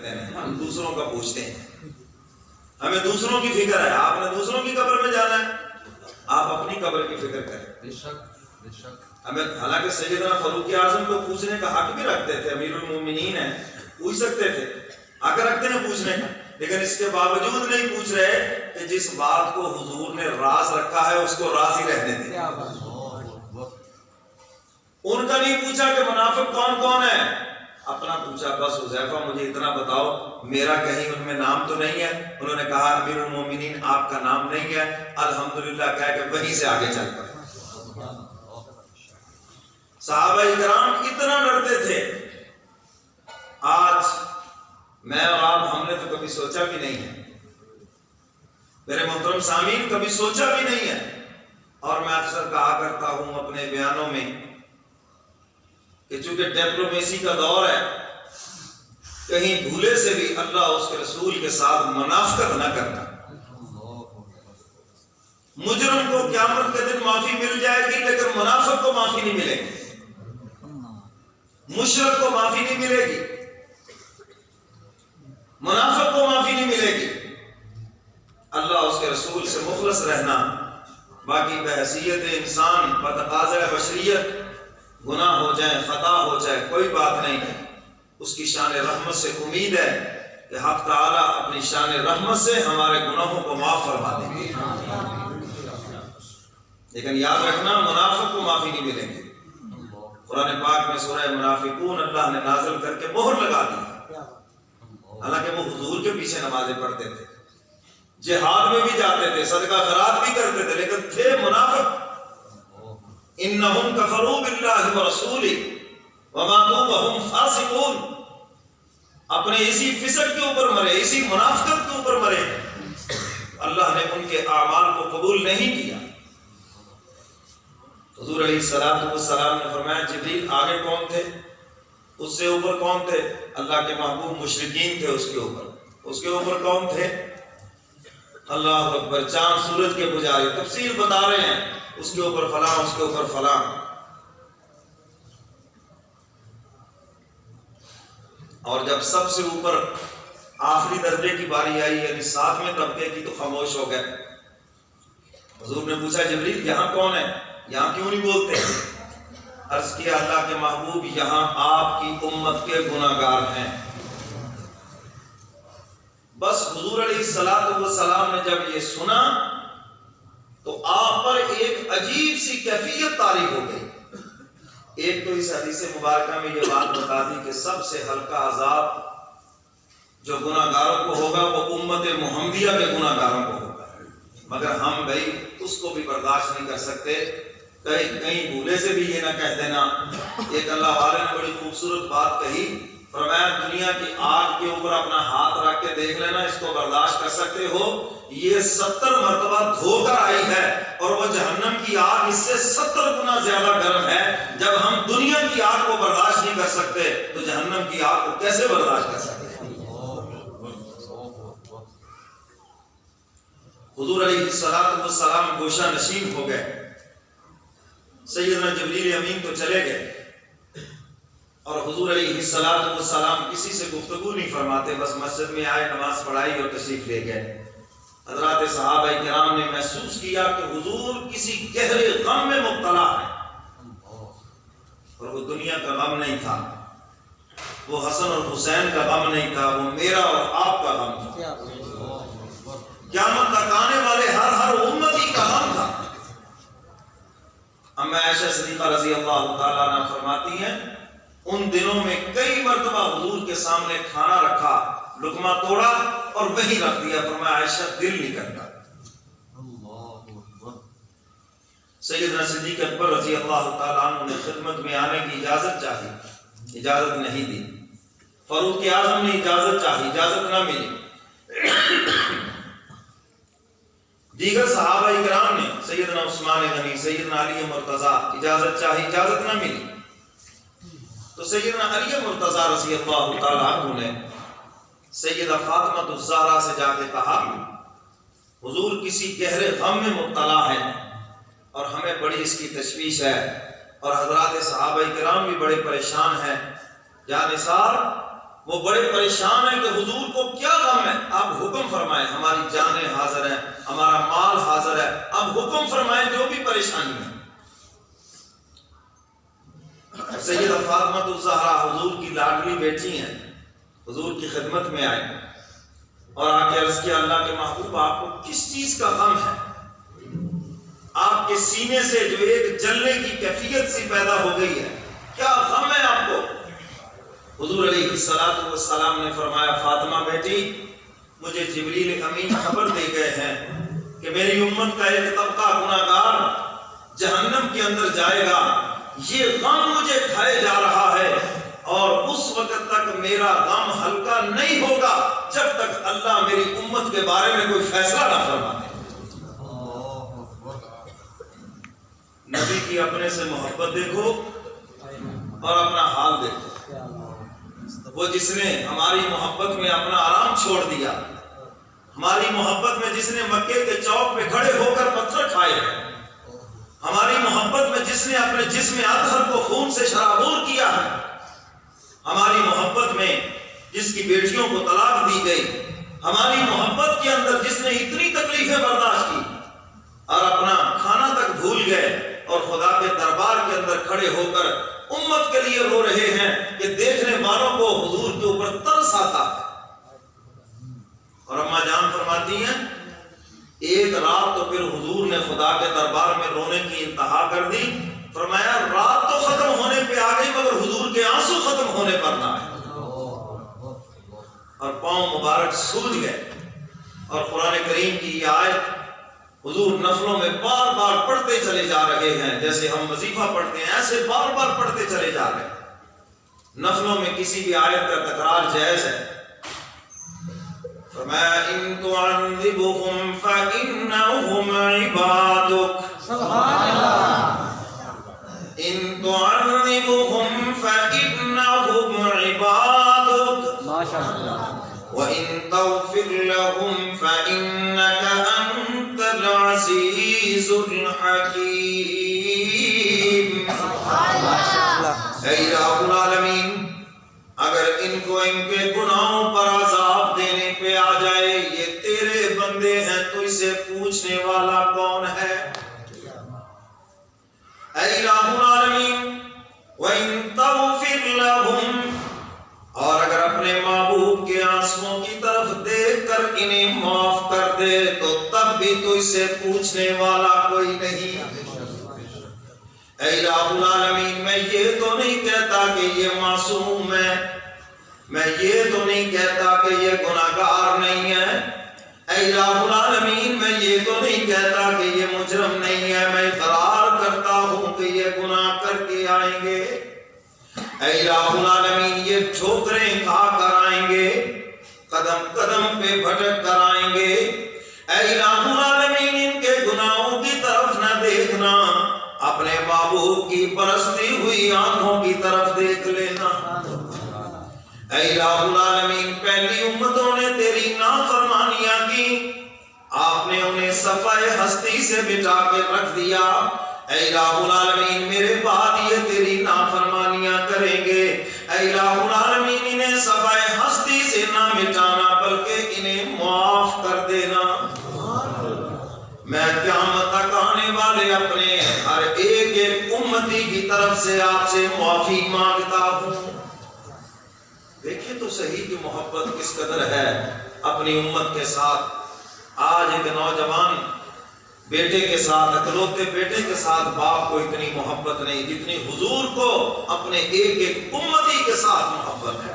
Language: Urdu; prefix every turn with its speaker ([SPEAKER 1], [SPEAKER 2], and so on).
[SPEAKER 1] رکھتے ہیں، ہم دوسروں کا پوچھتے ہیں، ہمیں دوسروں کی فکر ہے۔ آپ نے دوسروں کی قبر میں جانا ہے، آپ اپنی قبر کی فکر کریں۔ ہمیں حالانکہ سیدنا فاروق اعظم کو پوچھنے کا حق بھی رکھتے تھے، امیر المومنین ہیں، پوچھ سکتے تھے، حق رکھتے ہیں پوچھنے کا، لیکن اس کے باوجود نہیں پوچھ رہے کہ جس بات کو حضور نے راز رکھا ہے اس کو راز ہی رہنے دیں۔ ان کا نہیں پوچھا کہ منافق کون کون ہے، اپنا پوچھا بس حذیفہ مجھے اتنا بتاؤ میرا کہیں ان میں نام تو نہیں ہے؟ انہوں نے کہا امیر المومنین آپ کا نام نہیں ہے، الحمدللہ کہہ کے وہیں سے آگے چل پڑے۔ صحابہ اکرام اتنا ڈرتے تھے، آج میں اور آپ ہم نے تو کبھی سوچا بھی نہیں ہے، میرے محترم سامعین کبھی سوچا بھی نہیں ہے۔ اور میں اکثر کہا کرتا ہوں اپنے بیانوں میں کہ چونکہ ڈپلومیسی کا دور ہے، کہیں بھولے سے بھی اللہ اس کے رسول کے ساتھ منافقت نہ کرنا۔ مجرم کو قیامت کے دن معافی مل جائے گی لیکن منافق کو معافی نہیں ملے گی، مشرک کو معافی نہیں ملے گی، منافق کو معافی نہیں ملے گی۔ اللہ اس کے رسول سے مخلص رہنا، باقی بحیثیت انسان بتقاضۂ بشریت گناہ ہو جائے خطا ہو جائے کوئی بات نہیں، اس کی شان رحمت سے امید ہے کہ حق تعالیٰ اپنی شان رحمت سے ہمارے گناہوں کو معاف فرما دیں گے، لیکن یاد رکھنا منافق کو معافی نہیں ملے گی۔ قرآن پاک میں سورہ منافقون اللہ نے نازل کر کے مہر لگا دی، حالانکہ وہ حضور کے پیچھے نمازیں پڑھتے تھے، جہاد میں بھی جاتے تھے، صدقہ خیرات بھی کرتے تھے، لیکن تھے منافق۔ انہم کفروا باللہ ورسولہ وماتوا وہم فاسقون، اپنے اسی فسق کے اوپر مرے، اسی منافقت کے اوپر مرے، اللہ نے ان کے اعمال کو قبول نہیں کیا۔ حضور علیہ السلام نے فرمایا جبریل آگے کون تھے، اس سے اوپر کون تھے؟ اللہ کے محبوب مشرکین تھے، اس کے اوپر کون تھے؟ اللہ اکبر، چاند سورج کے پجاری، تفصیل بتا رہے ہیں، اس کے اوپر فلاں، اس کے اوپر فلاں۔ اور جب سب سے اوپر آخری درجے کی باری آئی یعنی 7ویں طبقے کی تو خاموش ہو گئے۔ حضور نے پوچھا جبریل یہاں کون ہے، یہاں کیوں نہیں بولتے؟ عرض کیا اللہ کے محبوب یہاں آپ کی امت کے گناہگار ہیں۔ بس حضور علیہ السلام نے جب یہ سنا تو آپ پر ایک عجیب سی کیفیت طاری ہو گئی۔ ایک تو اس حدیث مبارکہ میں یہ بات بتا دی کہ سب سے ہلکا عذاب جو گناہگاروں کو ہوگا وہ امت محمدیہ کے گناہگاروں کو ہوگا، مگر ہم بھائی اس کو بھی برداشت نہیں کر سکتے۔ کہیں بھولے سے بھی یہ نہ کہہ دینا۔ ایک اللہ والے نے بڑی خوبصورت بات کہی، فرمایا دنیا کی آگ کے اوپر اپنا ہاتھ رکھ کے دیکھ لینا، اس کو برداشت کر سکتے ہو؟ یہ 70 مرتبہ دھو کر آئی ہے اور وہ جہنم کی آگ اس سے 70 گنا زیادہ گرم ہے۔ جب ہم دنیا کی آگ کو برداشت نہیں کر سکتے تو جہنم کی آگ کو کیسے برداشت کر سکتے ہیں؟ حضور علیہ السلام گوشہ نشین ہو گئے، سیدنا جبریل امین تو چلے گئے اور حضور علیہ السلام کسی سے گفتگو نہیں فرماتے، بس مسجد میں آئے، نماز پڑھائی اور تشریف لے گئے۔ حضرات صحابہ کرام نے محسوس کیا کہ حضور کسی گہرے غم میں مبتلا ہے، اور وہ دنیا کا غم نہیں تھا، وہ حسن اور حسین کا غم نہیں تھا، وہ میرا اور آپ کا غم تھا، قیامت تک آنے والے ہر امتی کا غم تھا۔ اما عائشہ صدیقہ رضی اللہ تعالیٰ عنہ فرماتی ہیں ان دنوں میں کئی مرتبہ حضور کے سامنے کھانا رکھا، لقمہ توڑا اور وہیں رکھ دیا، فرمایا عائشہ دل نہیں کرتا۔ سیدنا صدیق اکبر رضی اللہ تعالیٰ عنہ نے خدمت میں آنے کی اجازت چاہی، اجازت نہیں دی۔ فاروق اعظم نے اجازت چاہی، اجازت نہ ملی۔ دیگر صحابہ کرام نے، سیدنا عثمان غنی، سیدنا علی مرتضیٰ اجازت چاہی، اجازت نہ ملی۔ تو سیدنا علی مرتضیٰ رضی اللہ تعالیٰ عنہ نے سیدہ فاطمہ الزہرا سے جا کے کہا حضور کسی گہرے غم میں مبتلا ہے اور ہمیں بڑی اس کی تشویش ہے، اور حضرات صحابہ کرام بھی بڑے پریشان ہیں، یا نثار وہ بڑے پریشان ہیں کہ حضور کو کیا غم ہے؟ آپ حکم فرمائیں، ہماری جانیں حاضر ہیں، ہمارا مال حاضر ہے، آپ حکم فرمائیں جو بھی پریشانی ہے۔ سیدہ فاطمہ الزہرا حضور کی لاڈلی بیٹی ہیں، حضور کی خدمت میں آئے اور آ کے عرض کیا اللہ کے محبوب آپ کو کس چیز کا غم ہے؟ آپ کے سینے سے جو ایک جلنے کی کیفیت سی پیدا ہو گئی ہے، کیا غم ہے آپ کو؟ حضور علیہ السلام نے فرمایا فاطمہ بیٹی مجھے جبریل امین خبر دے گئے ہیں کہ میری امت کا ایک طبقہ گناہگار جہنم کے اندر جائے گا، یہ غم مجھے کھائے جا رہا ہے اور اس وقت تک میرا غم ہلکا نہیں ہوگا جب تک اللہ میری امت کے بارے میں کوئی فیصلہ نہ فرما دے۔ نبی کی اپنے سے محبت دیکھو اور اپنا حال دیکھو۔ وہ جس نے ہماری محبت میں اپنا آرام چھوڑ دیا، ہماری محبت میں جس نے مکے کے چوک پہ کھڑے ہو کر پتھر کھائے ہیں، ہماری محبت میں جس نے اپنے جسم اطہر کو خون سے شرابور کیا ہے، ہماری محبت میں جس کی بیٹیوں کو طلاق دی گئی، ہماری محبت کے اندر جس نے اتنی تکلیفیں برداشت کی اور اپنا کھانا تک بھول گئے اور خدا کے دربار کے اندر کھڑے ہو کر امت کے لیے رو رہے ہیں کہ دیکھنے والوں کو حضور کے اوپر ترس آتا ہے۔ اور اماں جان فرماتی ہیں ایک رات تو پھر حضور نے خدا کے دربار میں رونے کی انتہا کر دی، فرمایا رات تو ختم ہونے پہ آ گئی مگر حضور کے آنسو ختم ہونے پر نہ آئے، اور پاؤں مبارک سوج گئے۔ اور قرآن کریم کی یہ آیت حضور نفلوں میں بار بار پڑھتے چلے جا رہے ہیں، جیسے ہم وظیفہ پڑھتے ہیں ایسے بار بار پڑھتے چلے جا رہے ہیں۔ نفلوں میں کسی بھی آیت کا تکرار جائز ہے۔ فرمایا ان تعذبهم فإنهم عبادك، سبحان اللہ، ان تعذبهم فإنهم عبادك، ماشاء اللہ، وَإِن تَغْفِرْ لَهُمْ فَإِنَّكَ أَنْتَ الْعَزِيزُ الْحَكِيمُ۔ اے الہ العالمین، اگر ان کو ان کے گناہوں پر عذاب دینے پہ آ جائے، یہ تیرے بندے ہیں تو اسے پوچھنے والا کون ہے؟ اے الہ العالمین، وَإِن تَغْفِرْ لَهُمْ، اور اگر اپنے محبوب کے آنسوؤں کی طرف دیکھ کر انہیں معاف کر دے تو تب بھی تو اسے پوچھنے والا کوئی نہیں۔ اے الہ العالمین، میں یہ تو نہیں کہتا کہ یہ معصوم ہے، میں یہ تو نہیں کہتا کہ یہ گناہگار نہیں ہے، اے الہ العالمین میں یہ تو نہیں کہتا کہ یہ مجرم نہیں ہے، میں اقرار کرتا ہوں کہ یہ گناہ کر کے آئیں گے۔ اے الہ العالمین، یہ ٹھوکریں کھا کر آئیں گے، قدم قدم پہ بھٹک کر آئیں گے، اے الہ العالمین ان کے گناہوں کی طرف نہ دیکھنا، اپنے محبوب کی برستی ہوئی آنکھوں کی طرف دیکھ لینا۔ اے الہ العالمین، پہلی امتوں نے تیری نافرمانیاں کی، آپ نے انہیں صفحہ ہستی سے مٹا کے رکھ دیا، اے الہ العالمین میرے بعد یہ تیری نافرمانیاں کریں گے، اے الہ العالمین انہیں صفحہ ہستی سے نہ مٹانا بلکہ انہیں معاف کر دینا۔ میں قیامت تک آنے والے اپنے ہر ایک ایک امتی کی طرف سے آپ سے معافی مانگتا ہوں۔ دیکھیں تو صحیح کی محبت کس قدر ہے اپنی امت کے ساتھ۔ آج ایک نوجوان بیٹے کے ساتھ، اکلوتے بیٹے کے ساتھ باپ کو اتنی محبت نہیں جتنی حضور کو اپنے ایک ایک امتی کے ساتھ محبت ہے۔